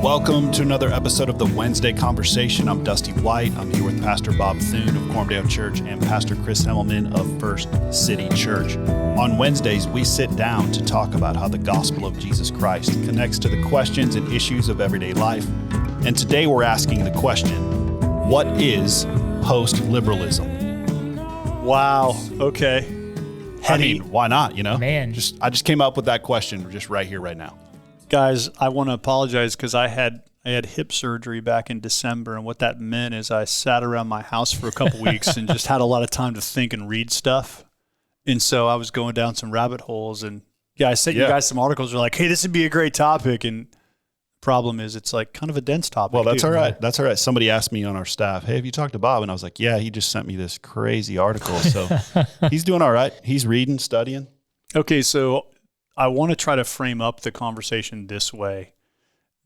Welcome to another episode of the Wednesday Conversation. I'm Dusty White. I'm here with Pastor Bob Thune of Cormdale Church and Pastor Chris Hemmelman of First City Church. On Wednesdays, we sit down to talk about how the gospel of Jesus Christ connects to the questions and issues of everyday life. And today we're asking the question, what is post-liberalism? Wow. Okay. I mean, why not, Man. I just came up with that question just right here, right now. Guys, I want to apologize because I had hip surgery back in December, and what that meant is I sat around my house for a couple weeks and just had a lot of time to think and read stuff. And so I was going down some rabbit holes, and I sent you guys some articles that are like, hey, this would be a great topic. And the problem is it's like kind of a dense topic. Well, that's all right. That's all right. Somebody asked me on our staff, hey, have you talked to Bob? And I was like, yeah, he just sent me this crazy article. So he's doing all right. He's reading, studying. Okay, so I want to try to frame up the conversation this way.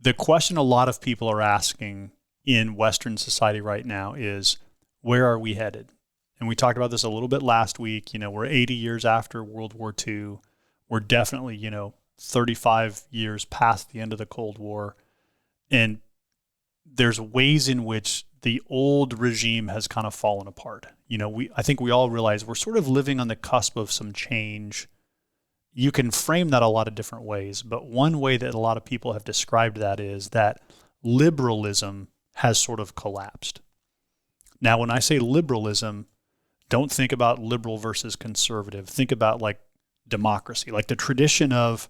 The question a lot of people are asking in Western society right now is, where are we headed? And we talked about this a little bit last week. We're 80 years after World War II. We're definitely, 35 years past the end of the Cold War. And there's ways in which the old regime has kind of fallen apart. I think we all realize we're sort of living on the cusp of some change. You can frame that a lot of different ways, but one way that a lot of people have described that is that liberalism has sort of collapsed. Now, when I say liberalism, don't think about liberal versus conservative. Think about like democracy, like the tradition of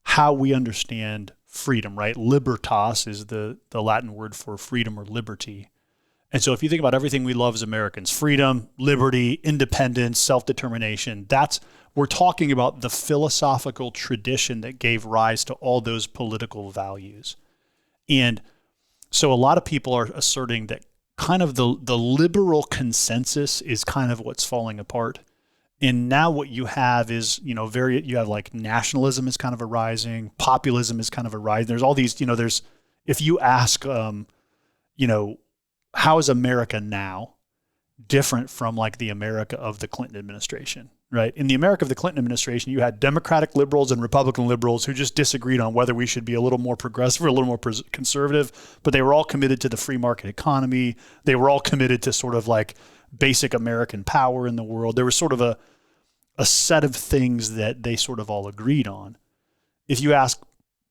how we understand freedom, right? Libertas is the Latin word for freedom or liberty. And so if you think about everything we love as Americans, freedom, liberty, independence, self-determination, we're talking about the philosophical tradition that gave rise to all those political values. And so a lot of people are asserting that kind of the liberal consensus is kind of what's falling apart. And now what you have is, you have like nationalism is kind of arising, populism is kind of arising. There's all these, if you ask, how is America now different from like the America of the Clinton administration, right? In the America of the Clinton administration, you had Democratic liberals and Republican liberals who just disagreed on whether we should be a little more progressive or a little more conservative, but they were all committed to the free market economy. They were all committed to sort of like basic American power in the world. There was sort of a set of things that they sort of all agreed on. If you ask,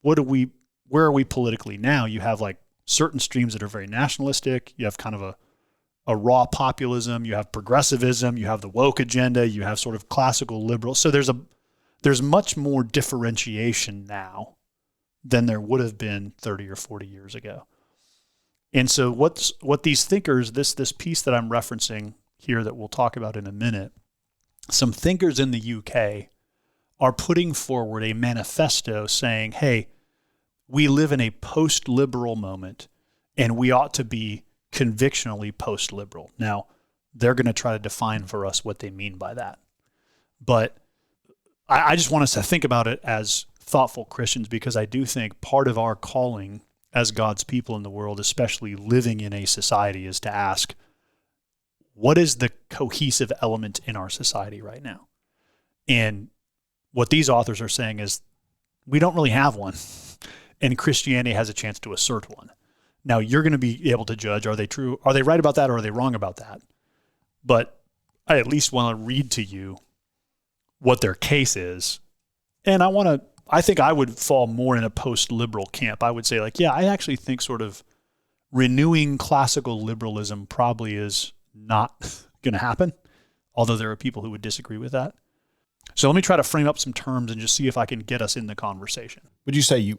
where are we politically now? You have like certain streams that are very nationalistic. You have kind of a raw populism. You have progressivism. You have the woke agenda. You have sort of classical liberal. So there's much more differentiation now than there would have been 30 or 40 years ago. And so what these thinkers, this piece that I'm referencing here that we'll talk about in a minute, some thinkers in the UK are putting forward a manifesto saying, hey, we live in a post-liberal moment and we ought to be convictionally post-liberal. Now, they're going to try to define for us what they mean by that. But I just want us to think about it as thoughtful Christians, because I do think part of our calling as God's people in the world, especially living in a society, is to ask, what is the cohesive element in our society right now? And what these authors are saying is, we don't really have one, and Christianity has a chance to assert one. Now, you're going to be able to judge, are they true? Are they right about that, or are they wrong about that? But I at least want to read to you what their case is. And I think I would fall more in a post-liberal camp. I would say I actually think sort of renewing classical liberalism probably is not going to happen, although there are people who would disagree with that. So let me try to frame up some terms and just see if I can get us in the conversation. Would you say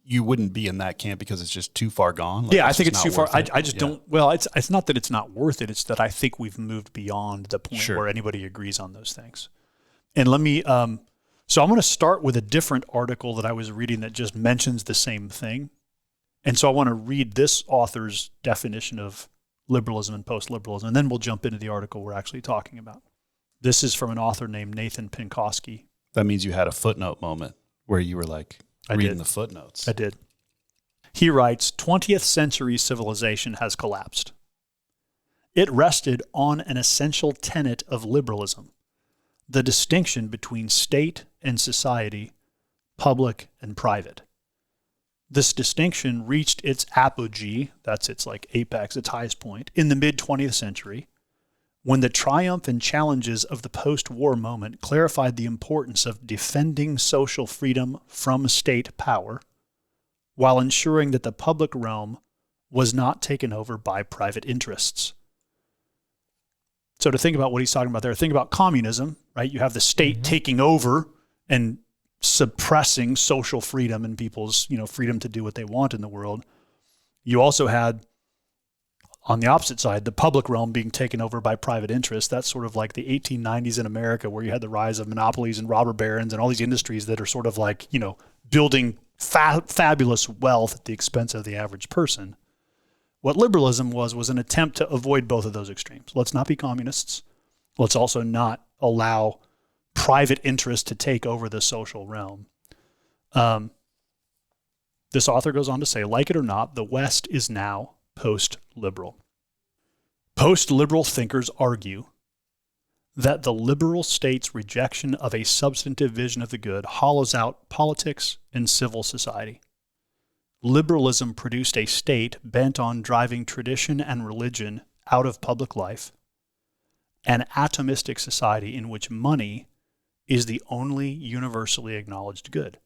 you wouldn't be in that camp because it's just too far gone? I think it's too far. I just don't. Well, it's not that it's not worth it. It's that I think we've moved beyond the point where anybody agrees on those things. And let me. So I'm going to start with a different article that I was reading that just mentions the same thing. And so I want to read this author's definition of liberalism and post-liberalism, and then we'll jump into the article we're actually talking about. This is from an author named Nathan Pinkowski. That means you had a footnote moment where you were like reading the footnotes. I did. He writes, 20th century civilization has collapsed. It rested on an essential tenet of liberalism, the distinction between state and society, public and private. This distinction reached its apogee, that's its like apex, its highest point, in the mid-20th century, when the triumph and challenges of the post-war moment clarified the importance of defending social freedom from state power while ensuring that the public realm was not taken over by private interests. So to think about what he's talking about there, think about communism, right? You have the state taking over and suppressing social freedom and people's, freedom to do what they want in the world. You also had, on the opposite side, the public realm being taken over by private interests. That's sort of like the 1890s in America, where you had the rise of monopolies and robber barons and all these industries that are sort of like, building fabulous wealth at the expense of the average person. What liberalism was an attempt to avoid both of those extremes. Let's not be communists. Let's also not allow private interest to take over the social realm. This author goes on to say, like it or not, the West is now post-liberal. Post-liberal thinkers argue that the liberal state's rejection of a substantive vision of the good hollows out politics and civil society. Liberalism produced a state bent on driving tradition and religion out of public life, an atomistic society in which money is the only universally acknowledged good.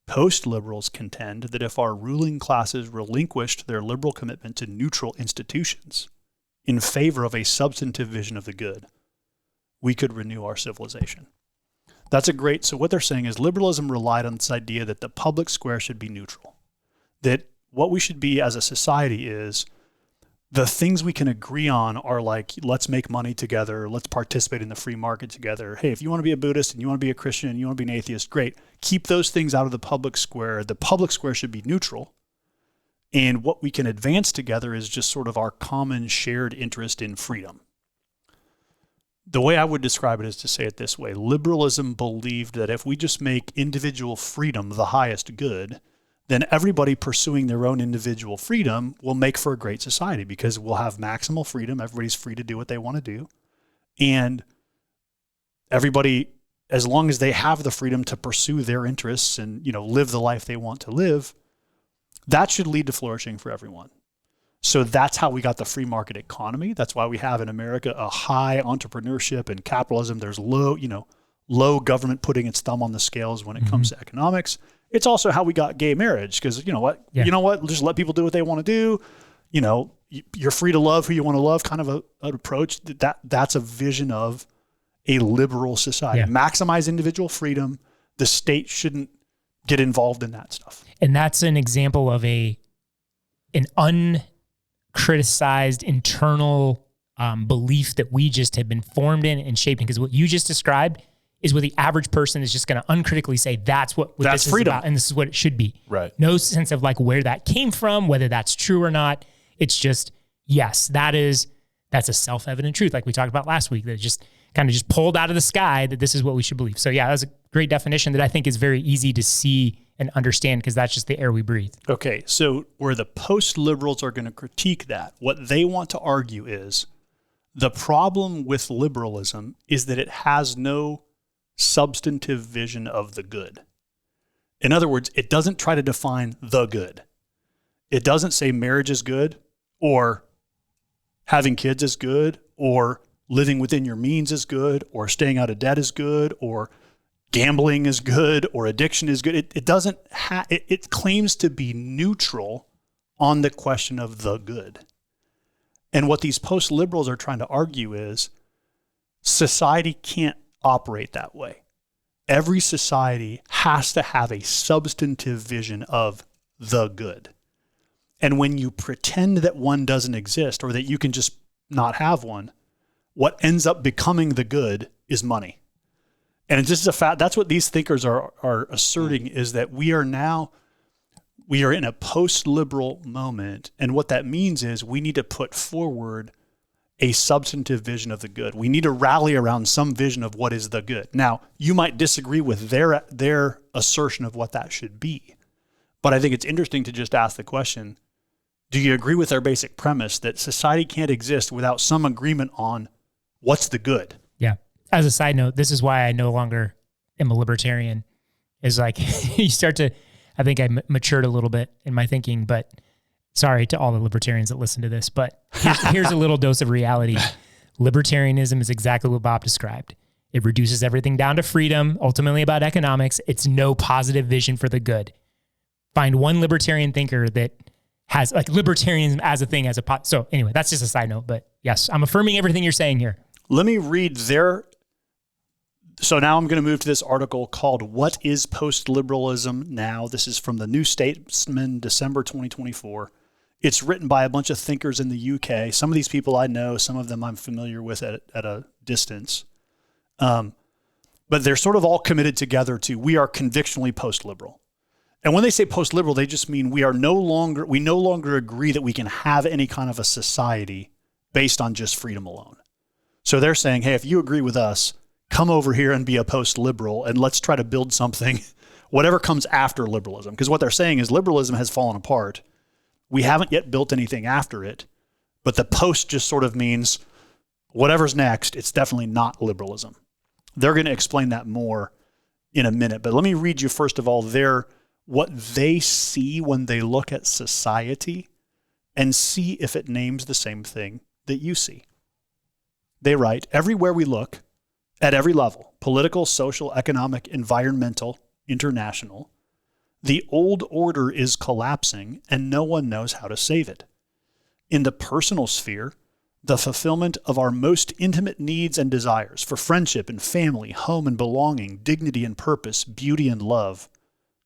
Post-liberals contend that if our ruling classes relinquished their liberal commitment to neutral institutions in favor of a substantive vision of the good, we could renew our civilization. So what they're saying is liberalism relied on this idea that the public square should be neutral, that what we should be as a society is the things we can agree on are like, let's make money together, let's participate in the free market together. Hey, if you want to be a Buddhist and you want to be a Christian and you want to be an atheist, great. Keep those things out of the public square. The public square should be neutral. And what we can advance together is just sort of our common shared interest in freedom. The way I would describe it is to say it this way. Liberalism believed that if we just make individual freedom the highest good, then everybody pursuing their own individual freedom will make for a great society, because we'll have maximal freedom. Everybody's free to do what they want to do. And everybody, as long as they have the freedom to pursue their interests and, live the life they want to live, that should lead to flourishing for everyone. So that's how we got the free market economy. That's why we have in America a high entrepreneurship and capitalism. There's low government putting its thumb on the scales when it comes to economics. It's also how we got gay marriage, because you know what, just let people do what they want to do. You're free to love who you want to love, kind of an approach. That's a vision of a liberal society. Yeah. Maximize individual freedom. The state shouldn't get involved in that stuff. And that's an example of an uncriticized internal belief that we just have been formed in and shaped in. Because what you just described is what the average person is just going to uncritically say, that's what this freedom is about, and this is what it should be. Right. No sense of like where that came from, whether that's true or not. It's just, yes, that's a self-evident truth, like we talked about last week, that just kind of just pulled out of the sky that this is what we should believe. So yeah, that was a great definition that I think is very easy to see and understand, because that's just the air we breathe. Okay, so where the post-liberals are going to critique that, what they want to argue is the problem with liberalism is that it has no substantive vision of the good. In other words, it doesn't try to define the good. It doesn't say marriage is good, or having kids is good, or living within your means is good, or staying out of debt is good, or gambling is good, or addiction is good. It doesn't it claims to be neutral on the question of the good. And what these post-liberals are trying to argue is society can't operate that way. Every society has to have a substantive vision of the good. And when you pretend that one doesn't exist, or that you can just not have one, what ends up becoming the good is money. And it's just a fact. That's what these thinkers are asserting, is that we are in a post-liberal moment. And what that means is we need to put forward a substantive vision of the good. We need to rally around some vision of what is the good. Now, you might disagree with their assertion of what that should be, but I think it's interesting to just ask the question, do you agree with their basic premise that society can't exist without some agreement on what's the good? Yeah. As a side note, this is why I no longer am a libertarian, is like you start to I think I matured a little bit in my thinking, but sorry to all the libertarians that listen to this, but here's a little dose of reality. Libertarianism is exactly what Bob described. It reduces everything down to freedom, ultimately about economics. It's no positive vision for the good. Find one libertarian thinker that has like libertarianism as a thing, so anyway, that's just a side note, but yes, I'm affirming everything you're saying here. Let me read so now I'm going to move to this article called What is Post-Liberalism Now? This is from the New Statesman, December 2024. It's written by a bunch of thinkers in the UK. Some of these people I know, some of them I'm familiar with at a distance. But they're sort of all committed together to, we are convictionally post-liberal. And when they say post-liberal, they just mean we no longer agree that we can have any kind of a society based on just freedom alone. So they're saying, hey, if you agree with us, come over here and be a post-liberal and let's try to build something, whatever comes after liberalism. Because what they're saying is liberalism has fallen apart. We haven't yet built anything after it, but the post just sort of means whatever's next, it's definitely not liberalism. They're going to explain that more in a minute, but let me read you first of all what they see when they look at society and see if it names the same thing that you see. They write, everywhere we look, at every level, political, social, economic, environmental, international, the old order is collapsing and no one knows how to save it. In the personal sphere, the fulfillment of our most intimate needs and desires for friendship and family, home and belonging, dignity and purpose, beauty and love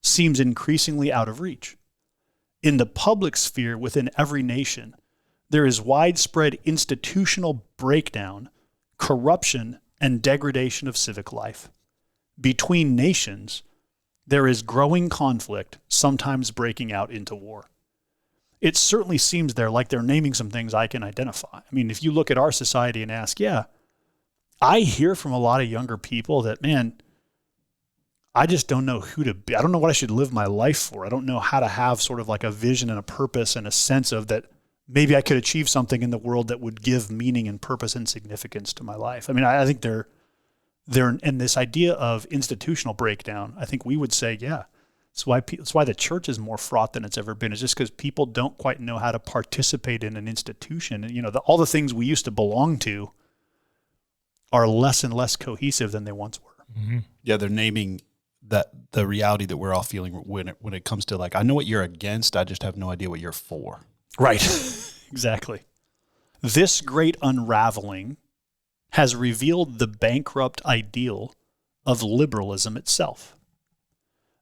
seems increasingly out of reach. In the public sphere within every nation, there is widespread institutional breakdown, corruption, and degradation of civic life. Between nations, there is growing conflict, sometimes breaking out into war. It certainly seems there like they're naming some things I can identify. I mean, if you look at our society and ask, I hear from a lot of younger people that, man, I just don't know who to be. I don't know what I should live my life for. I don't know how to have sort of like a vision and a purpose and a sense of that maybe I could achieve something in the world that would give meaning and purpose and significance to my life. I mean, I think they're in this idea of institutional breakdown. I think we would say, it's why the church is more fraught than it's ever been. It's just because people don't quite know how to participate in an institution. And, all the things we used to belong to are less and less cohesive than they once were. Mm-hmm. Yeah, they're naming that the reality that we're all feeling when it comes to like, I know what you're against, I just have no idea what you're for. Right. Exactly. This great unraveling has revealed the bankrupt ideal of liberalism itself.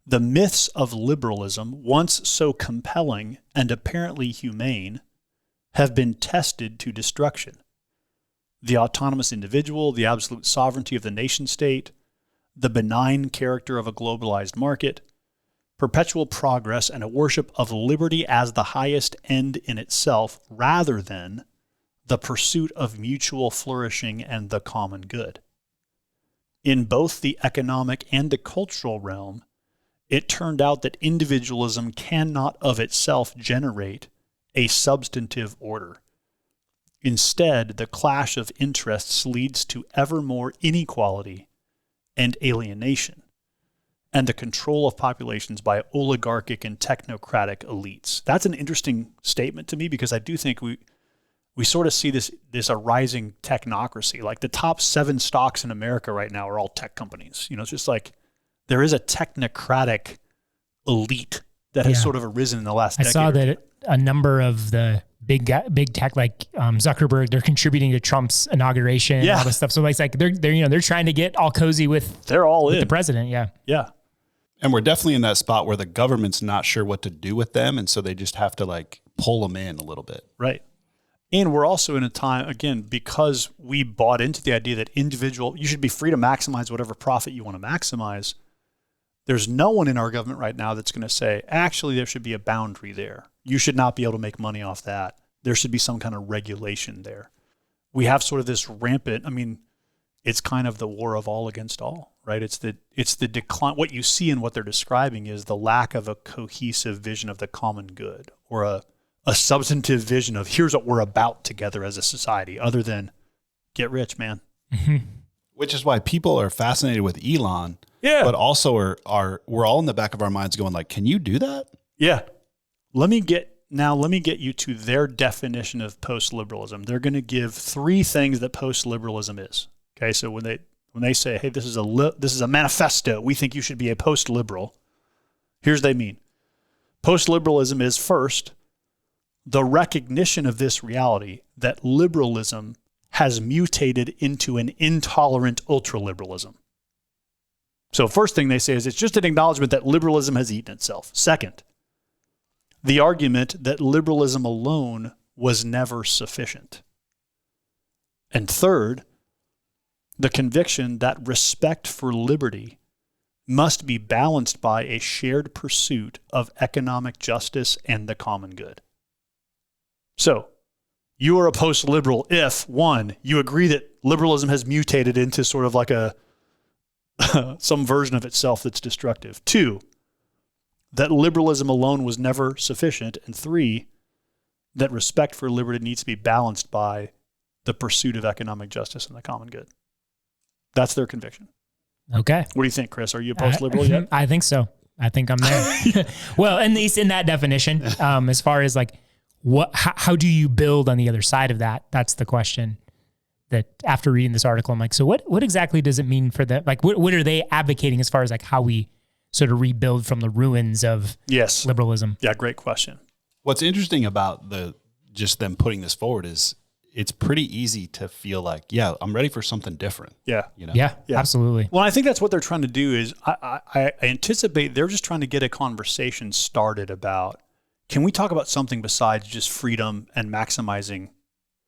The myths of liberalism, once so compelling and apparently humane, have been tested to destruction. The autonomous individual, the absolute sovereignty of the nation state, the benign character of a globalized market, perpetual progress, and a worship of liberty as the highest end in itself rather than the pursuit of mutual flourishing and the common good. In both the economic and the cultural realm, it turned out that individualism cannot of itself generate a substantive order. Instead, the clash of interests leads to ever more inequality and alienation, and the control of populations by oligarchic and technocratic elites. That's an interesting statement to me because I do think we sort of see this a rising technocracy. Like the top 7 stocks in America right now are all tech companies. It's just like there is a technocratic elite that has sort of arisen in the last decade. I saw that a number of the big tech like Zuckerberg, they're contributing to Trump's inauguration and all this stuff. So it's like they're trying to get all cozy with the president. Yeah. Yeah. And we're definitely in that spot where the government's not sure what to do with them. And so they just have to like pull them in a little bit. Right. And we're also in a time, again, because we bought into the idea that you should be free to maximize whatever profit you want to maximize. There's no one in our government right now that's going to say, actually, there should be a boundary there. You should not be able to make money off that. There should be some kind of regulation there. We have sort of this rampant, it's kind of the war of all against all, right? It's the decline. What you see and what they're describing is the lack of a cohesive vision of the common good or a substantive vision of here's what we're about together as a society other than get rich, man. Mm-hmm. Which is why people are fascinated with Elon. Yeah. But also we're all in the back of our minds going like, can you do that? Yeah. Let me get you to their definition of post-liberalism. They're going to give 3 things that post-liberalism is. Okay, so when they say, "Hey, this is a manifesto. We think you should be a post-liberal." Here's what they mean. Post-liberalism is, first, the recognition of this reality that liberalism has mutated into an intolerant ultraliberalism. So first thing they say is it's just an acknowledgement that liberalism has eaten itself. Second, the argument that liberalism alone was never sufficient. And third, the conviction that respect for liberty must be balanced by a shared pursuit of economic justice and the common good. So, you are a post-liberal if, 1, you agree that liberalism has mutated into sort of like some version of itself that's destructive. 2, that liberalism alone was never sufficient. And 3, that respect for liberty needs to be balanced by the pursuit of economic justice and the common good. That's their conviction. Okay. What do you think, Chris? Are you a post-liberal yet? I think so. I think I'm there. Well, at least in that definition, as far as like, how do you build on the other side of that? That's the question that after reading this article, I'm like, so what exactly does it mean for the, like, what are they advocating as far as like how we sort of rebuild from the ruins of liberalism? Yeah, great question. What's interesting about just them putting this forward is it's pretty easy to feel like, yeah, I'm ready for something different. Yeah. You know? Yeah, absolutely. Well, I think that's what they're trying to do is I anticipate they're just trying to get a conversation started about, can we talk about something besides just freedom and maximizing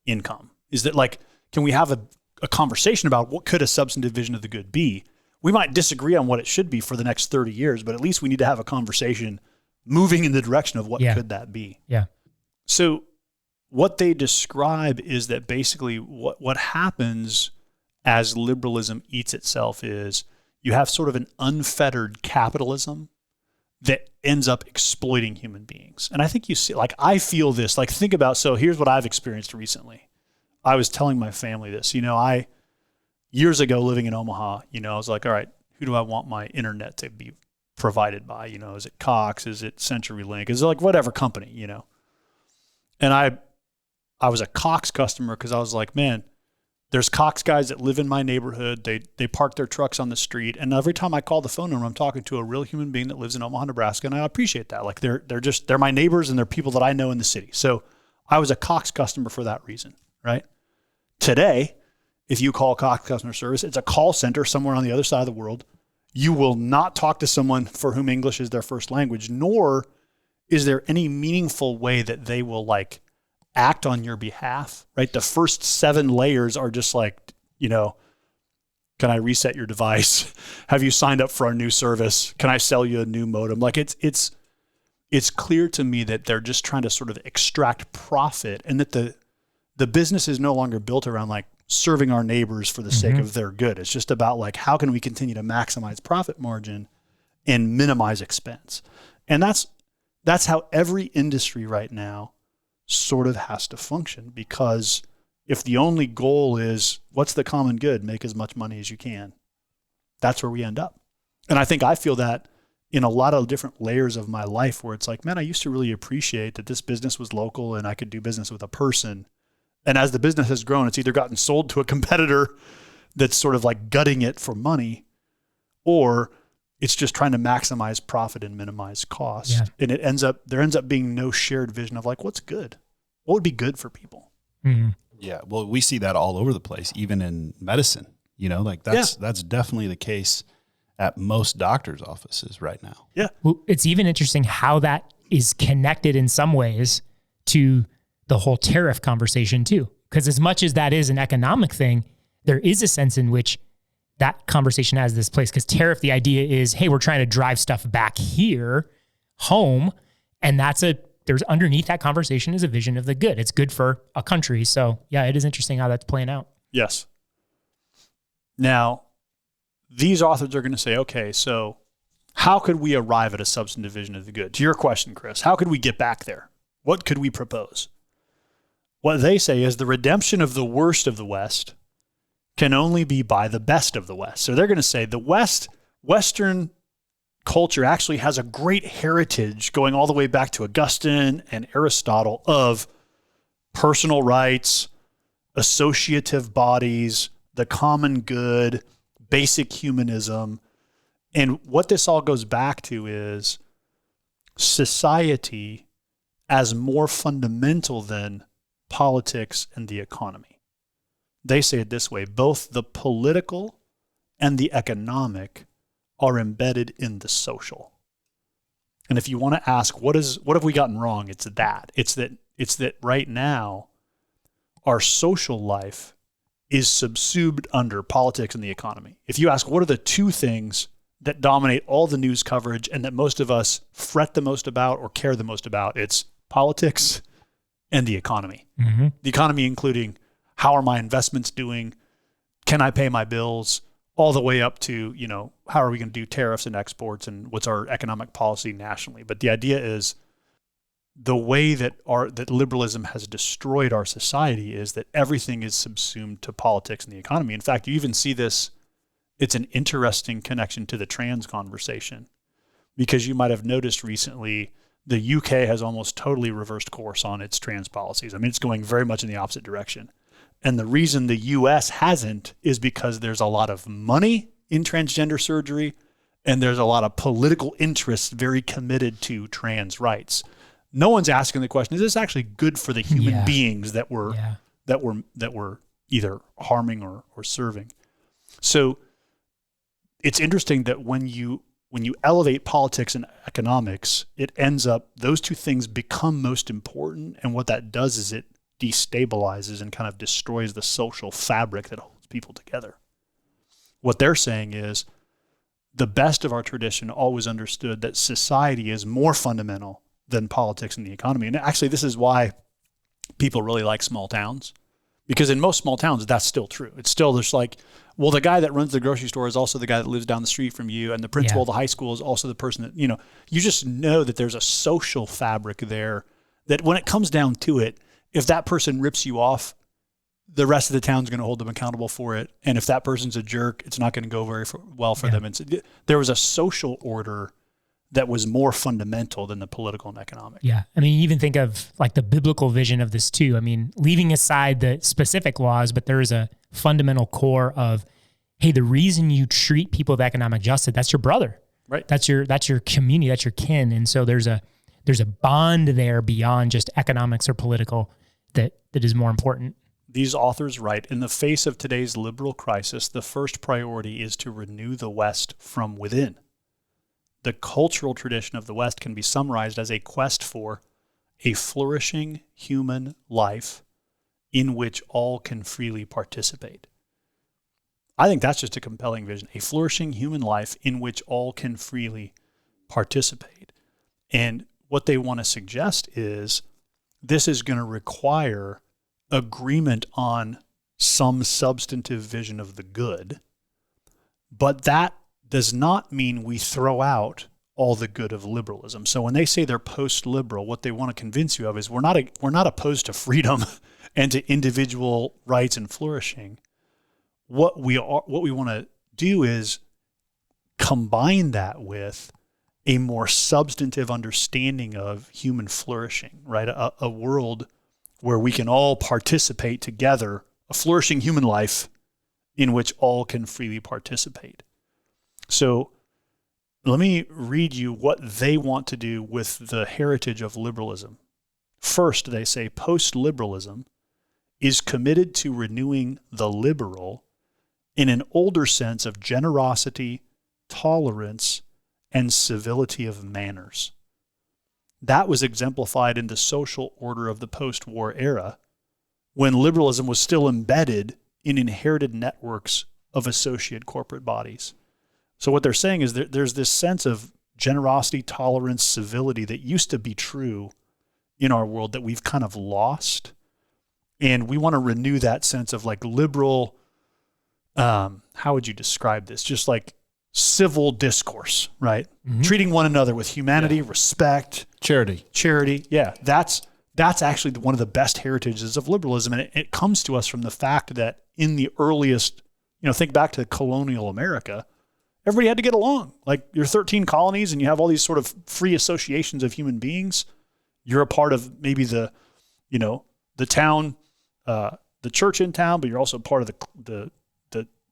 income? Is that like, can we have a conversation about what could a substantive vision of the good be? We might disagree on what it should be for the next 30 years, but at least we need to have a conversation moving in the direction of what could that be? Yeah. So what they describe is that basically what happens as liberalism eats itself is you have sort of an unfettered capitalism that ends up exploiting human beings. And I think you see, like, I feel this, like, think about, so here's what I've experienced recently. I was telling my family this, years ago living in Omaha, I was like, all right, who do I want my internet to be provided by? Is it Cox? Is it CenturyLink? Is it like whatever company, And I was a Cox customer because I was like, man, there's Cox guys that live in my neighborhood. They park their trucks on the street. And every time I call the phone number, I'm talking to a real human being that lives in Omaha, Nebraska. And I appreciate that. Like they're my neighbors and they're people that I know in the city. So I was a Cox customer for that reason, right? Today, if you call Cox customer service, it's a call center somewhere on the other side of the world. You will not talk to someone for whom English is their first language, nor is there any meaningful way that they will like act on your behalf, right? The first 7 layers are just like, can I reset your device? Have you signed up for our new service? Can I sell you a new modem? Like it's clear to me that they're just trying to sort of extract profit, and that the business is no longer built around like serving our neighbors for the sake of their good. It's just about like, how can we continue to maximize profit margin and minimize expense? And that's how every industry right now sort of has to function, because if the only goal is what's the common good, make as much money as you can, that's where we end up. And I think I feel that in a lot of different layers of my life where it's like, man, I used to really appreciate that this business was local and I could do business with a person. And as the business has grown, it's either gotten sold to a competitor that's sort of like gutting it for money, or it's just trying to maximize profit and minimize cost. Yeah. And there ends up being no shared vision of like, what's good? What would be good for people? Mm-hmm. Yeah. Well, we see that all over the place, even in medicine, that's definitely the case at most doctors' offices right now. Yeah. Well, it's even interesting how that is connected in some ways to the whole tariff conversation too. Because as much as that is an economic thing, there is a sense in which that conversation has this place, because tariff, the idea is, hey, we're trying to drive stuff back here, home. And there's underneath that conversation is a vision of the good. It's good for a country. So yeah, it is interesting how that's playing out. Yes. Now, these authors are going to say, okay, so how could we arrive at a substantive vision of the good? To your question, Chris, how could we get back there? What could we propose? What they say is the redemption of the worst of the West can only be by the best of the West. So they're going to say the Western culture actually has a great heritage going all the way back to Augustine and Aristotle of personal rights, associative bodies, the common good, basic humanism. And what this all goes back to is society as more fundamental than politics and the economy. They say it this way: both the political and the economic are embedded in the social. And if you want to ask, what have we gotten wrong? It's that right now our social life is subsumed under politics and the economy. If you ask, what are the two things that dominate all the news coverage and that most of us fret the most about or care the most about, it's politics and the economy. Mm-hmm. The economy including, how are my investments doing? Can I pay my bills? All the way up to, how are we going to do tariffs and exports and what's our economic policy nationally? But the idea is the way that liberalism has destroyed our society is that everything is subsumed to politics and the economy. In fact, you even see this. It's an interesting connection to the trans conversation, because you might have noticed recently the UK has almost totally reversed course on its trans policies. I mean, it's going very much in the opposite direction. And the reason the US hasn't is because there's a lot of money in transgender surgery and there's a lot of political interests very committed to trans rights. No one's asking the question, is this actually good for the human beings that we're either harming or serving? So it's interesting that when you elevate politics and economics, it ends up, those two things become most important. And what that does is it destabilizes and kind of destroys the social fabric that holds people together. What they're saying is the best of our tradition always understood that society is more fundamental than politics and the economy. And actually, this is why people really like small towns, because in most small towns, that's still true. It's still just like, well, the guy that runs the grocery store is also the guy that lives down the street from you, and the principal of the high school is also the person that, you just know that there's a social fabric there that when it comes down to it, if that person rips you off, the rest of the town's going to hold them accountable for it. And if that person's a jerk, it's not going to go very well for them. And so there was a social order that was more fundamental than the political and economic. Yeah. I mean, you even think of like the biblical vision of this too. I mean, leaving aside the specific laws, but there is a fundamental core of, hey, the reason you treat people with economic justice, that's your brother. Right. That's your community, that's your kin. And so there's a bond there beyond just economics or political that is more important. These authors write, in the face of today's liberal crisis, the first priority is to renew the West from within. The cultural tradition of the West can be summarized as a quest for a flourishing human life in which all can freely participate. I think that's just a compelling vision, a flourishing human life in which all can freely participate. And what they want to suggest is this is going to require agreement on some substantive vision of the good, but that does not mean we throw out all the good of liberalism. So when they say they're post-liberal, what they want to convince you of is we're not opposed to freedom and to individual rights and flourishing. What we want to do is combine that with a more substantive understanding of human flourishing, right? A world where we can all participate together, a flourishing human life in which all can freely participate. So let me read you what they want to do with the heritage of liberalism. First, they say post-liberalism is committed to renewing the liberal in an older sense of generosity, tolerance, and civility of manners. That was exemplified in the social order of the post-war era, when liberalism was still embedded in inherited networks of associate corporate bodies. So what they're saying is that there's this sense of generosity, tolerance, civility that used to be true in our world that we've kind of lost. And we want to renew that sense of like liberal, how would you describe this? Just like civil discourse, right? Mm-hmm. Treating one another with humanity, respect. Charity. Yeah, that's actually one of the best heritages of liberalism. And it comes to us from the fact that in the earliest think back to colonial America. Everybody had to get along. Like, you're 13 colonies and you have all these sort of free associations of human beings. You're a part of maybe the town, the church in town, but you're also part of the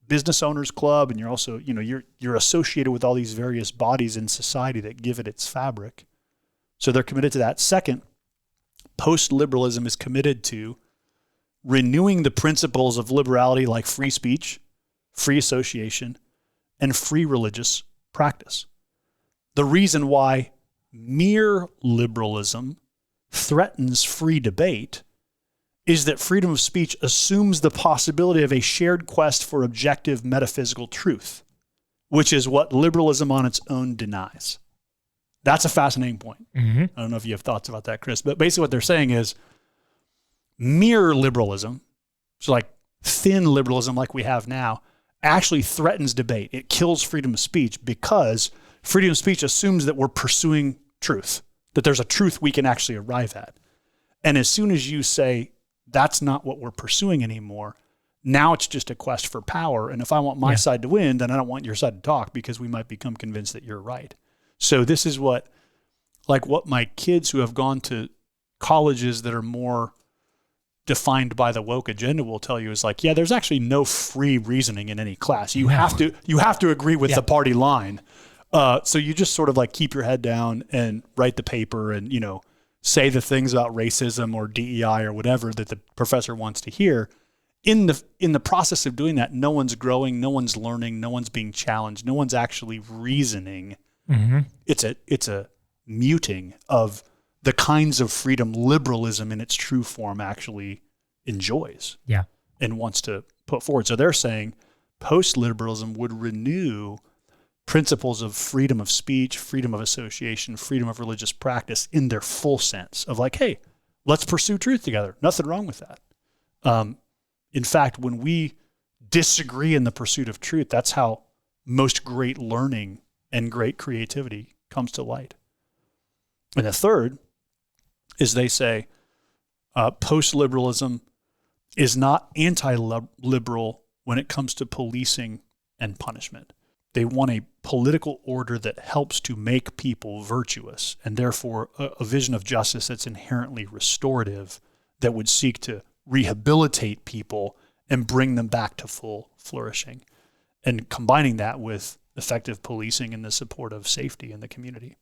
business owners club. And you're also, you're associated with all these various bodies in society that give it its fabric. So they're committed to that. Second, post-liberalism is committed to renewing the principles of liberality like free speech, free association, and free religious practice. The reason why mere liberalism threatens free debate is that freedom of speech assumes the possibility of a shared quest for objective metaphysical truth, which is what liberalism on its own denies. That's a fascinating point. Mm-hmm. I don't know if you have thoughts about that, Chris, but basically what they're saying is mere liberalism, so like thin liberalism like we have now, actually threatens debate. It kills freedom of speech because freedom of speech assumes that we're pursuing truth, that there's a truth we can actually arrive at. And as soon as you say, that's not what we're pursuing anymore, now it's just a quest for power. And if I want my side to win, then I don't want your side to talk because we might become convinced that you're right. So this is what my kids who have gone to colleges that are more defined by the woke agenda will tell you is like, yeah, there's actually no free reasoning in any class. You have to agree with the party line. So you just sort of like keep your head down and write the paper and, say the things about racism or DEI or whatever that the professor wants to hear. In the process of doing that, no one's growing, no one's learning, no one's being challenged, no one's actually reasoning. Mm-hmm. It's a muting of the kinds of freedom liberalism in its true form actually enjoys and wants to put forward. So they're saying post-liberalism would renew principles of freedom of speech, freedom of association, freedom of religious practice in their full sense of like, hey, let's pursue truth together. Nothing wrong with that. In fact, when we disagree in the pursuit of truth, that's how most great learning and great creativity comes to light. And the third is they say post-liberalism is not anti-liberal when it comes to policing and punishment. They want a political order that helps to make people virtuous and therefore a vision of justice that's inherently restorative that would seek to rehabilitate people and bring them back to full flourishing, and combining that with effective policing and the support of safety in the community.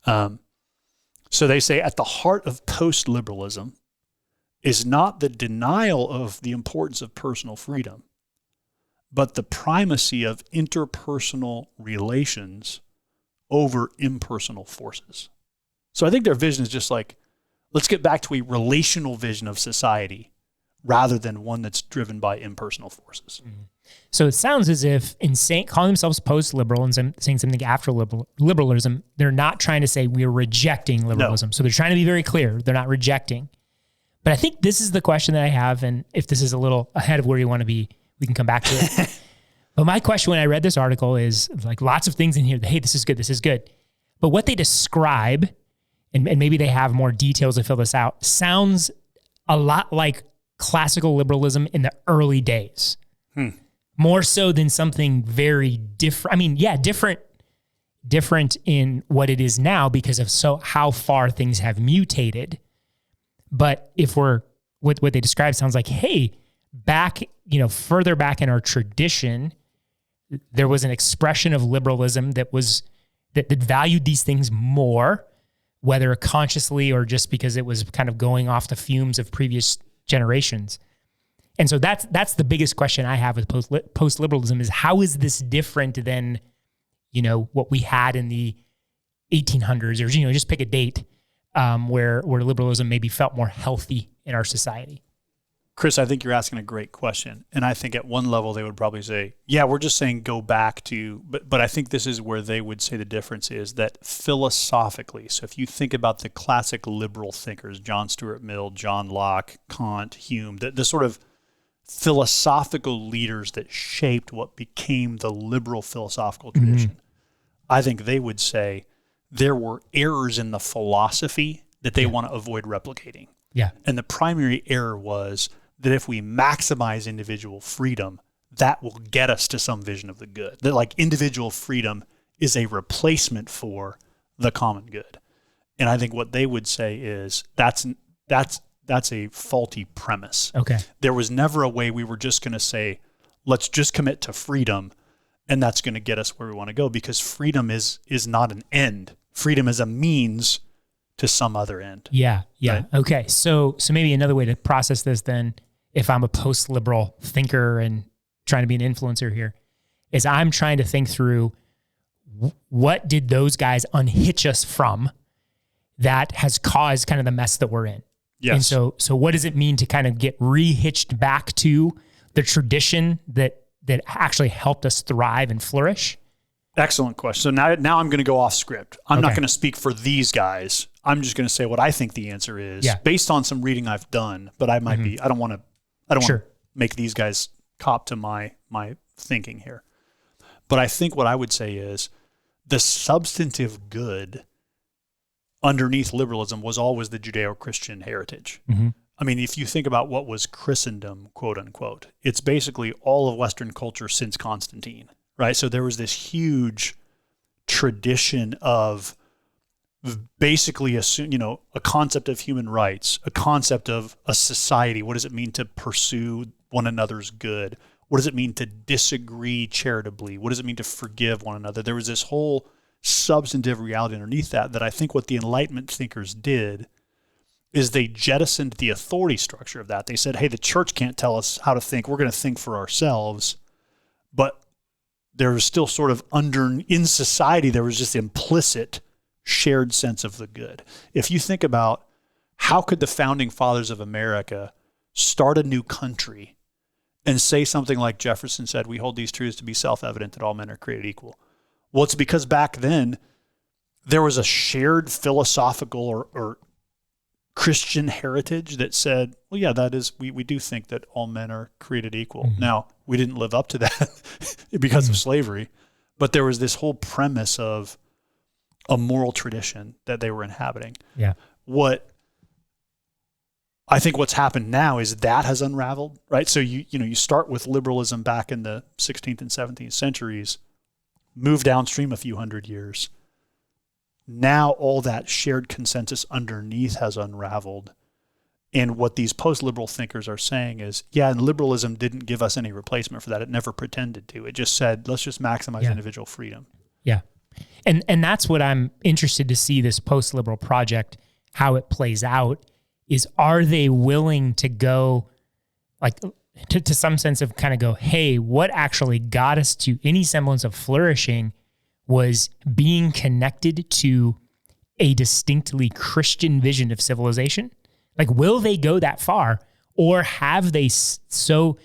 So they say at the heart of post-liberalism is not the denial of the importance of personal freedom, but the primacy of interpersonal relations over impersonal forces. So I think their vision is just like, let's get back to a relational vision of society rather than one that's driven by impersonal forces. Mm-hmm. So it sounds as if in calling themselves post-liberal and saying something after liberalism, they're not trying to say we're rejecting liberalism. No. So they're trying to be very clear. They're not rejecting. But I think this is the question that I have, and if this is a little ahead of where you want to be, we can come back to it. But my question when I read this article is like lots of things in here. Hey, this is good. But what they describe, and maybe they have more details to fill this out, sounds a lot like classical liberalism in the early days. More so than something very different. I mean, different in what it is now because of how far things have mutated. But if what they describe sounds like, hey, back, further back in our tradition, there was an expression of liberalism that valued these things more, whether consciously or just because it was kind of going off the fumes of previous generations. And so that's the biggest question I have with post-liberalism is how is this different than, what we had in the 1800s or, just pick a date where liberalism maybe felt more healthy in our society. Chris, I think you're asking a great question. And I think at one level they would probably say, yeah, we're just saying go back to, but I think this is where they would say the difference is that philosophically, so if you think about the classic liberal thinkers, John Stuart Mill, John Locke, Kant, Hume, the sort of philosophical leaders that shaped what became the liberal philosophical tradition, mm-hmm. I think they would say there were errors in the philosophy that they want to avoid replicating. Yeah. And the primary error was that if we maximize individual freedom, that will get us to some vision of the good. That like individual freedom is a replacement for the common good. And I think what they would say is that's a faulty premise. Okay. There was never a way we were just going to say, let's just commit to freedom, and that's going to get us where we want to go, because freedom is not an end. Freedom is a means to some other end. Yeah. Right? Okay. So maybe another way to process this then, if I'm a post-liberal thinker and trying to be an influencer here, is I'm trying to think through what did those guys unhitch us from that has caused kind of the mess that we're in. Yes. And so what does it mean to kind of get rehitched back to the tradition that actually helped us thrive and flourish? Excellent question. So now I'm going to go off script. I'm not Okay. going to speak for these guys. I'm just going to say what I think the answer is based on some reading I've done, but I might be, I don't want to make these guys cop to my thinking here. But I think what I would say is the substantive good underneath liberalism was always the Judeo-Christian heritage. Mm-hmm. I mean, if you think about what was Christendom, quote unquote, it's basically all of Western culture since Constantine, right? So there was this huge tradition of basically a concept of human rights, a concept of a society. What does it mean to pursue one another's good? What does it mean to disagree charitably? What does it mean to forgive one another? There was this whole substantive reality underneath that I think what the Enlightenment thinkers did is they jettisoned the authority structure of that. They said, hey, the church can't tell us how to think. We're going to think for ourselves. But there was still sort of in society, there was just implicit shared sense of the good. If you think about how could the founding fathers of America start a new country and say something like Jefferson said, we hold these truths to be self-evident that all men are created equal. Well, it's because back then there was a shared philosophical or Christian heritage that said, well, yeah, that is, we do think that all men are created equal. Mm-hmm. Now, we didn't live up to that because of slavery, but there was this whole premise of a moral tradition that they were inhabiting. Yeah. I think what's happened now is that has unraveled, right? So you start with liberalism back in the 16th and 17th centuries, move downstream a few hundred years. Now all that shared consensus underneath has unraveled. And what these post-liberal thinkers are saying is, yeah, and liberalism didn't give us any replacement for that. It never pretended to. It just said, let's just maximize individual freedom. Yeah. And that's what I'm interested to see this post-liberal project, how it plays out, is are they willing to go, like, to some sense of kind of go, hey, what actually got us to any semblance of flourishing was being connected to a distinctly Christian vision of civilization? Like, will they go that far, or have they so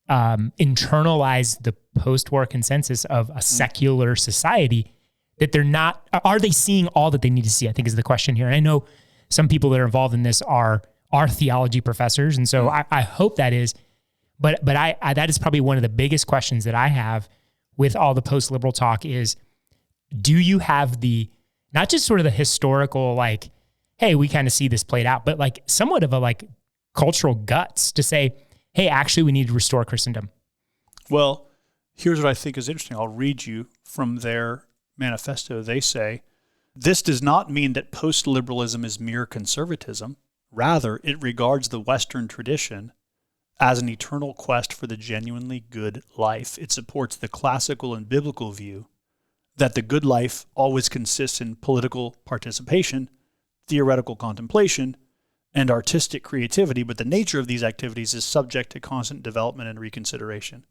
internalized the post-war consensus of a secular society that they're not, are they seeing all that they need to see, I think is the question here. And I know some people that are involved in this are theology professors. And so I hope that is, but I that is probably one of the biggest questions that I have with all the post-liberal talk is, do you have the, not just sort of the historical, like, hey, we kind of see this played out, but like somewhat of a like cultural guts to say, hey, actually we need to restore Christendom? Well, here's what I think is interesting. I'll read you from their manifesto. They say, this does not mean that post-liberalism is mere conservatism. Rather, it regards the Western tradition as an eternal quest for the genuinely good life. It supports the classical and biblical view that the good life always consists in political participation, theoretical contemplation, and artistic creativity, but the nature of these activities is subject to constant development and reconsideration.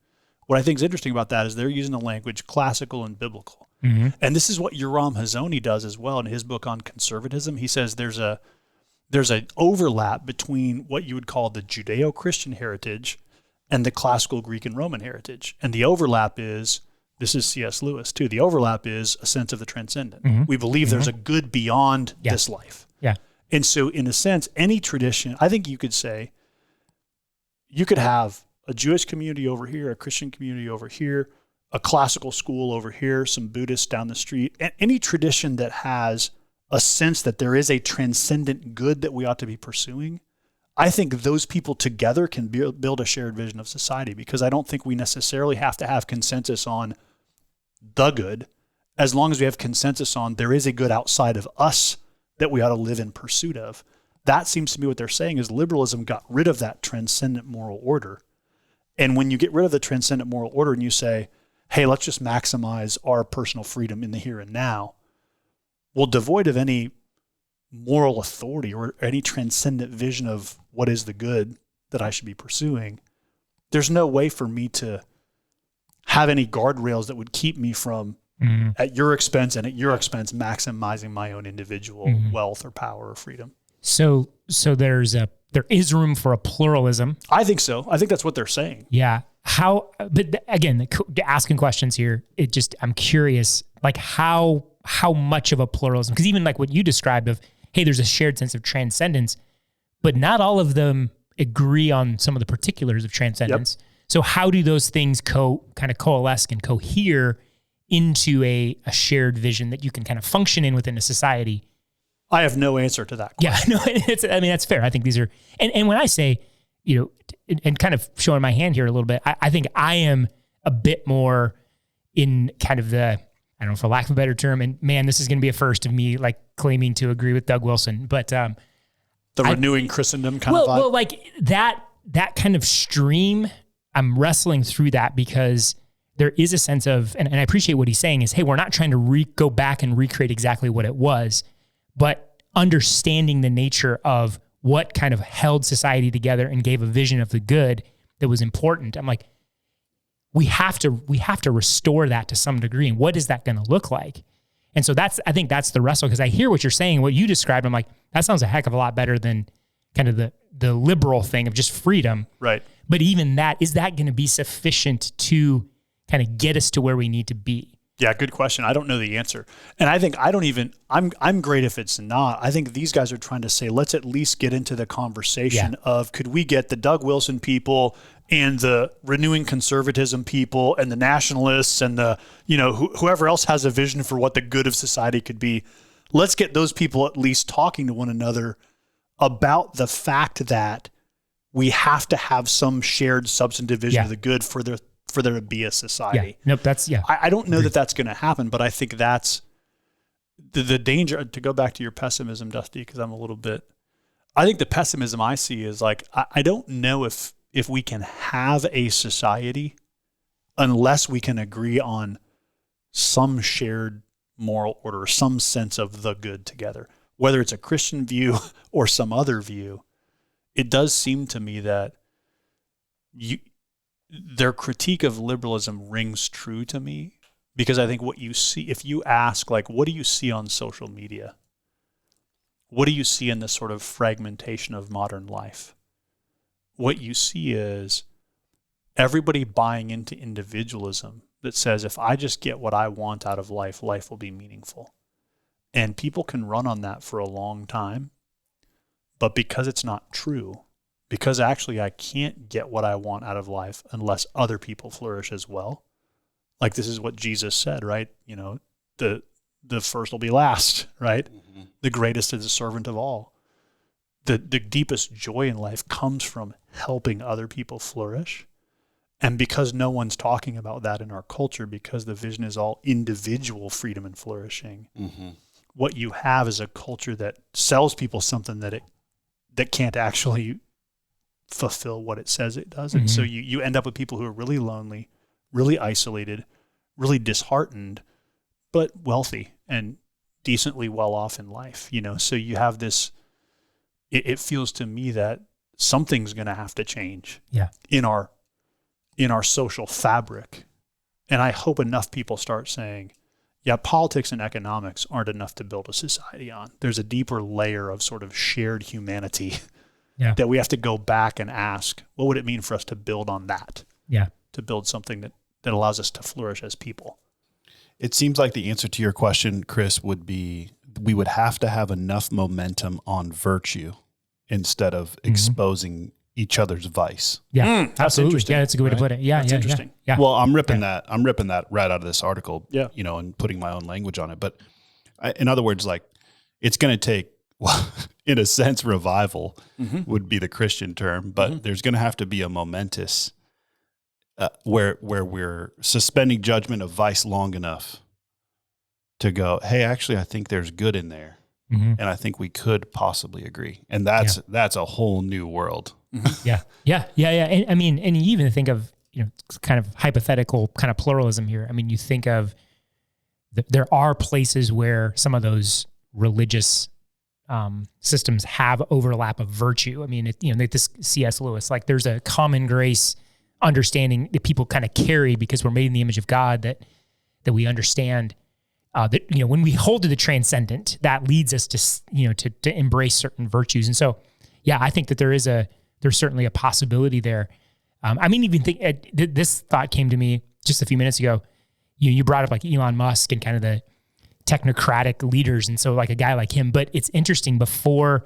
What I think is interesting about that is they're using the language classical and biblical. Mm-hmm. And this is what Yoram Hazony does as well in his book on conservatism. He says there's an overlap between what you would call the Judeo-Christian heritage and the classical Greek and Roman heritage. And the overlap is, this is C.S. Lewis too, the overlap is a sense of the transcendent. Mm-hmm. We believe there's a good beyond this life. Yeah. And so in a sense, any tradition, I think you could say, you could have a Jewish community over here, a Christian community over here, a classical school over here, some Buddhists down the street, and any tradition that has a sense that there is a transcendent good that we ought to be pursuing, I think those people together can build a shared vision of society, because I don't think we necessarily have to have consensus on the good, as long as we have consensus on there is a good outside of us that we ought to live in pursuit of. That seems to me what they're saying is liberalism got rid of that transcendent moral order. And when you get rid of the transcendent moral order and you say, hey, let's just maximize our personal freedom in the here and now, well, devoid of any moral authority or any transcendent vision of what is the good that I should be pursuing, there's no way for me to have any guardrails that would keep me from, at your expense and at your expense, maximizing my own individual wealth or power or freedom. So there is room for a pluralism. I think so. I think that's what they're saying. Yeah. But again, asking questions here, I'm curious, like how much of a pluralism, because even like what you described of, hey, there's a shared sense of transcendence, but not all of them agree on some of the particulars of transcendence. Yep. So how do those things kind of coalesce and cohere into a shared vision that you can kind of function in within a society? I have no answer to that question. Yeah, no, that's fair. I think these are, and when I say, and kind of showing my hand here a little bit, I think I am a bit more in kind of the, I don't know, for lack of a better term, and man, this is going to be a first of me like claiming to agree with Doug Wilson, but the renewing Christendom kind of vibe. Well, like that kind of stream, I'm wrestling through that because there is a sense of, and I appreciate what he's saying is, hey, we're not trying to go back and recreate exactly what it was, but understanding the nature of what kind of held society together and gave a vision of the good that was important. I'm like, we have to restore that to some degree. And what is that going to look like? And so I think that's the wrestle, because I hear what you're saying, what you described. I'm like, that sounds a heck of a lot better than kind of the liberal thing of just freedom. Right. But even that, is that going to be sufficient to kind of get us to where we need to be? Yeah, good question. I don't know the answer. And I think I'm great if it's not. I think these guys are trying to say, let's at least get into the conversation of, could we get the Doug Wilson people and the renewing conservatism people and the nationalists and the, whoever else has a vision for what the good of society could be. Let's get those people at least talking to one another about the fact that we have to have some shared substantive vision of the good for there to be a society. Yeah. Nope. I don't know that that's going to happen, but I think that's the danger. To go back to your pessimism, Dusty, because I think the pessimism I see is like, I don't know if we can have a society unless we can agree on some shared moral order, some sense of the good together, whether it's a Christian view or some other view. It does seem to me that their critique of liberalism rings true to me, because I think what you see, if you ask, like, what do you see on social media? What do you see in this sort of fragmentation of modern life? What you see is everybody buying into individualism that says, if I just get what I want out of life, life will be meaningful. And people can run on that for a long time, but because it's not true, because actually I can't get what I want out of life unless other people flourish as well. Like, this is what Jesus said, right? The first will be last, right? Mm-hmm. The greatest is the servant of all. The deepest joy in life comes from helping other people flourish. And because no one's talking about that in our culture, because the vision is all individual freedom and flourishing, what you have is a culture that sells people something that can't actually fulfill what it says it does. And so you end up with people who are really lonely, really isolated, really disheartened, but wealthy and decently well off in life, So you have this, it feels to me that something's going to have to change in our social fabric. And I hope enough people start saying, politics and economics aren't enough to build a society on. There's a deeper layer of sort of shared humanity that we have to go back and ask, what would it mean for us to build on that? Yeah. To build something that allows us to flourish as people. It seems like the answer to your question, Chris, would be we would have to have enough momentum on virtue instead of exposing each other's vice. Yeah, absolutely. Yeah, that's a good way to put it. Yeah, that's interesting. Yeah. Well, I'm ripping that right out of this article, and putting my own language on it. But in other words, like, it's going to take, in a sense, revival would be the Christian term, but there's going to have to be a momentous where we're suspending judgment of vice long enough to go, hey, actually, I think there's good in there. And I think we could possibly agree. And that's a whole new world. Yeah. And, I mean, and you even think of, kind of hypothetical kind of pluralism here. I mean, you think of there are places where some of those religious systems have overlap of virtue. I mean, this C.S. Lewis, like there's a common grace understanding that people kind of carry because we're made in the image of God, that we understand that, when we hold to the transcendent, that leads us to embrace certain virtues. And so, yeah, I think that there's certainly a possibility there. I mean, even think this thought came to me just a few minutes ago. You brought up like Elon Musk and kind of the technocratic leaders. And so like a guy like him, but it's interesting, before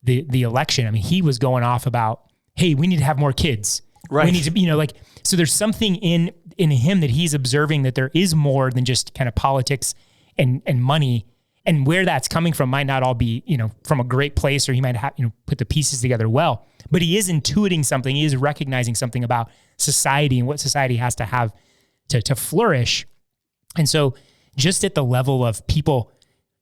the election, I mean, he was going off about, hey, we need to have more kids. Right. We need to, so there's something in him that he's observing, that there is more than just kind of politics and money, and where that's coming from might not all be, from a great place, or he might have, put the pieces together well, but he is intuiting something. He is recognizing something about society and what society has to have to flourish. And so just at the level of people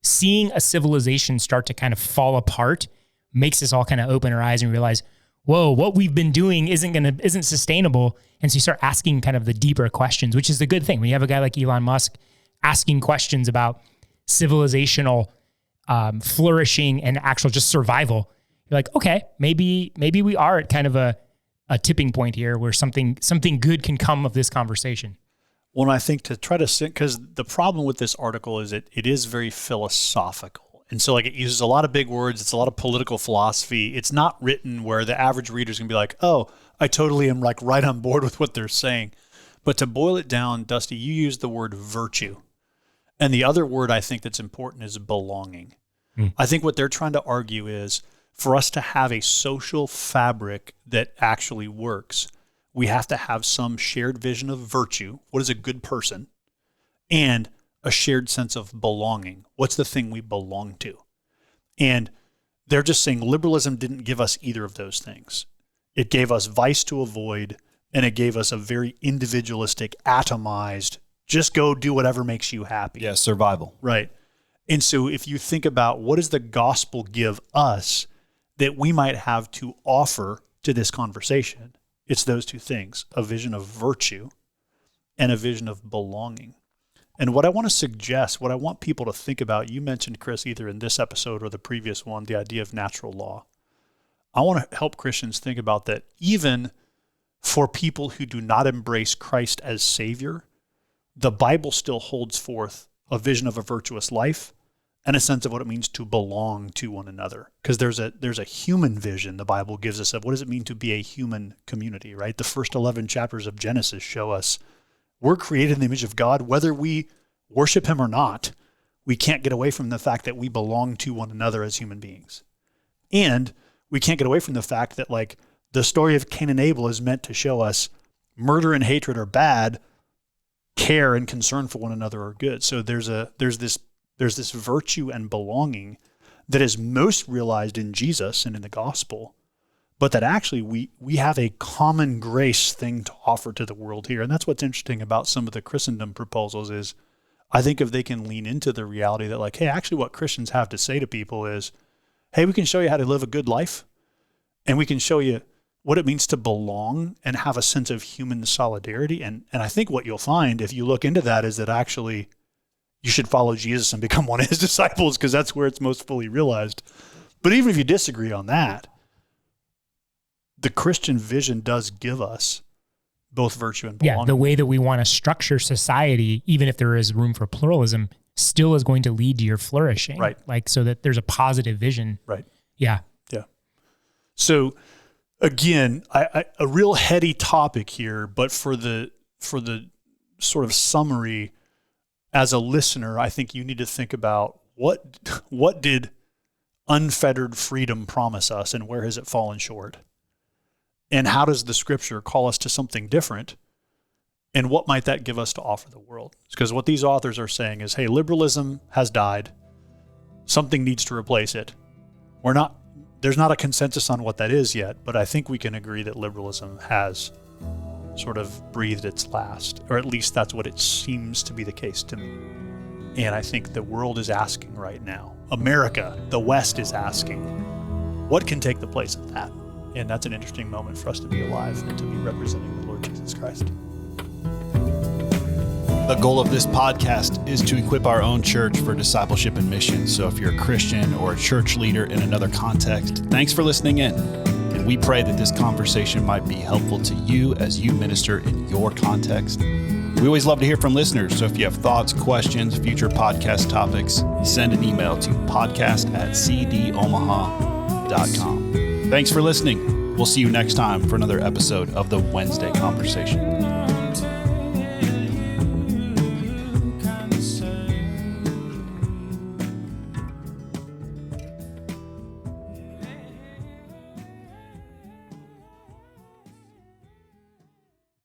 seeing a civilization start to kind of fall apart makes us all kind of open our eyes and realize, whoa, what we've been doing isn't sustainable. And so you start asking kind of the deeper questions, which is the good thing. When you have a guy like Elon Musk asking questions about civilizational flourishing and actual just survival, you're like, okay, maybe we are at kind of a tipping point here where something good can come of this conversation. Well, I think to try to, because the problem with this article is it is very philosophical. And so like it uses a lot of big words. It's a lot of political philosophy. It's not written where the average reader is going to be like, oh, I totally am like right on board with what they're saying. But to boil it down, Dusty, you used the word virtue. And the other word I think that's important is belonging. I think what they're trying to argue is for us to have a social fabric that actually works, we have to have some shared vision of virtue. What is a good person? And a shared sense of belonging. What's the thing we belong to? And they're just saying liberalism didn't give us either of those things. It gave us vice to avoid, and it gave us a very individualistic, atomized, just go do whatever makes you happy. Yeah, survival. Right. And so if you think about what does the gospel give us that we might have to offer to this conversation, it's those two things, a vision of virtue and a vision of belonging. And what I want to suggest, what I want people to think about, you mentioned, Chris, either in this episode or the previous one, the idea of natural law. I want to help Christians think about that even for people who do not embrace Christ as Savior, the Bible still holds forth a vision of a virtuous life and a sense of what it means to belong to one another. Because there's a human vision the Bible gives us of what does it mean to be a human community, right? The first 11 chapters of Genesis show us we're created in the image of God, whether we worship him or not. We can't get away from the fact that we belong to one another as human beings. And we can't get away from the fact that like the story of Cain and Abel is meant to show us murder and hatred are bad, care and concern for one another are good. So there's this virtue and belonging that is most realized in Jesus and in the gospel, but that actually we have a common grace thing to offer to the world here. And that's what's interesting about some of the Christendom proposals is I think if they can lean into the reality that like, hey, actually what Christians have to say to people is, hey, we can show you how to live a good life, and we can show you what it means to belong and have a sense of human solidarity. And I think what you'll find if you look into that is that actually you should follow Jesus and become one of his disciples because that's where it's most fully realized. But even if you disagree on that, the Christian vision does give us both virtue and belonging. Yeah, the way that we want to structure society, even if there is room for pluralism, still is going to lead to your flourishing. Right. Like, so that there's a positive vision. Right. Yeah. Yeah. So again, a real heady topic here, but for the sort of summary, as a listener, I think you need to think about what did unfettered freedom promise us and where has it fallen short? And how does the scripture call us to something different? And what might that give us to offer the world? Because what these authors are saying is, hey, liberalism has died. Something needs to replace it. there's not a consensus on what that is yet, but I think we can agree that liberalism has sort of breathed its last, or at least that's what it seems to be the case to me. And I think the world is asking right now, America, the West is asking, what can take the place of that? And that's an interesting moment for us to be alive and to be representing the Lord Jesus Christ. The goal of this podcast is to equip our own church for discipleship and mission. So if you're a Christian or a church leader in another context, thanks for listening in. And we pray that this conversation might be helpful to you as you minister in your context. We always love to hear from listeners. So if you have thoughts, questions, future podcast topics, send an email to podcast@cdomaha.com. Thanks for listening. We'll see you next time for another episode of the Wednesday Conversation.